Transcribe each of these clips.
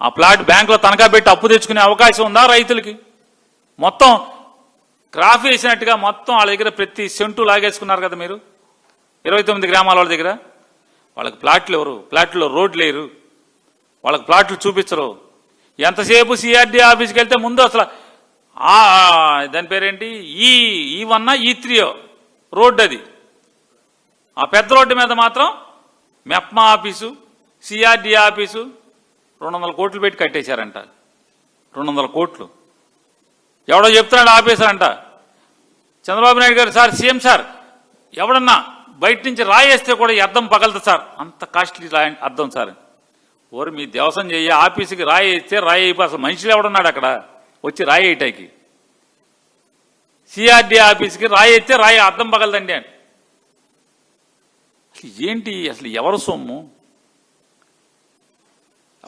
ఆ ప్లాట్ బ్యాంకులో తనఖా పెట్టి అప్పు తెచ్చుకునే అవకాశం ఉందా రైతులకి? మొత్తం క్రాఫ్ వేసినట్టుగా మొత్తం వాళ్ళ దగ్గర ప్రతి సెంటు లాగేసుకున్నారు కదా మీరు. 29 గ్రామాల వాళ్ళ దగ్గర వాళ్ళకి ప్లాట్లు ఎవరు? ప్లాట్లో రోడ్లు లేరు, వాళ్ళకి ప్లాట్లు చూపించరు. ఎంతసేపు సిఆర్డీ ఆఫీస్కి వెళ్తే ముందు అసలు దాని పేరేంటి, E1 E3 రోడ్డు, అది ఆ పెద్ద రోడ్డు మీద మాత్రం మెప్మా ఆఫీసు, సిఆర్డీ ఆఫీసు 200 కోట్లు పెట్టి కట్టేశారంట. 200 కోట్లు ఎవడో చెప్తున్నాడు ఆఫీసర్ అంట. చంద్రబాబు నాయుడు గారు, సార్ సీఎం సార్, ఎవడన్నా బయట నుంచి రాయేస్తే కూడా ఈ అద్దం పగలదు సార్, అంత కాస్ట్లీ అద్దం సార్. ఓరు మీ దేవసం చెయ్యి, ఆఫీసుకి రాయి వేస్తే రాయి అయిపోయి అసలు మనుషులు ఎవడున్నాడు అక్కడ వచ్చి రాయి వేయటానికి? సిఆర్డీ ఆఫీస్కి రాయి వేస్తే రాయి అద్దం పగలదండి అని. అసలు ఏంటి, అసలు ఎవరు సొమ్ము?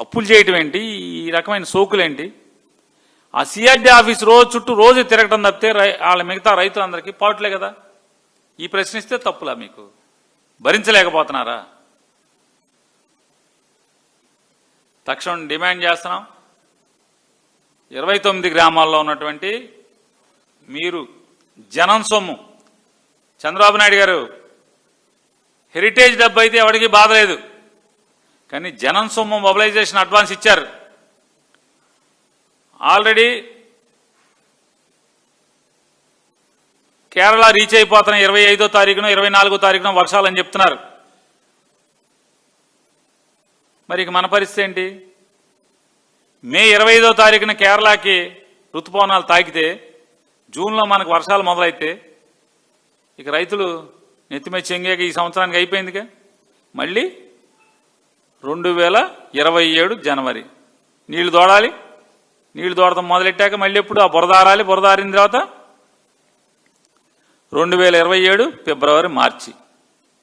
అప్పులు చేయటం ఏంటి? ఈ రకమైన సోకులేంటి? ఆ సిఆర్డీ ఆఫీస్ రోజు తిరగటం తప్పితే వాళ్ళ మిగతా రైతులందరికీ పాటులే కదా. ఈ ప్రశ్నిస్తే తప్పులా? మీకు భరించలేకపోతున్నారా? తక్షణం డిమాండ్ చేస్తున్నాం, 29 గ్రామాల్లో ఉన్నటువంటి మీరు జనం సొమ్ము, చంద్రబాబు నాయుడు గారు హెరిటేజ్ డబ్బు అయితే ఎవరికి బాధ లేదు, కానీ జనం సొమ్ము మొబిలైజేషన్ అడ్వాన్స్ ఇచ్చారు. ఆల్రెడీ కేరళ రీచ్ అయిపోతున్న 25వ తారీఖున 24వ తారీఖున వర్షాలని చెప్తున్నారు. మరి ఇక మన పరిస్థితి ఏంటి? మే 25వ తారీఖున కేరళకి ఋతుపవనాలు తాకితే జూన్లో మనకు వర్షాలు మొదలైతే ఇక రైతులు నెత్తిమీద చెంగాక ఈ సంవత్సరానికి అయిపోయిందిగా. మళ్ళీ 2027 జనవరి నీళ్లు దోడాలి. నీళ్లు దోడటం మొదలెట్టాక మళ్ళీ ఎప్పుడు ఆ బురద ఆరాలి. బురద ఆరిన తర్వాత 2027 ఫిబ్రవరి మార్చి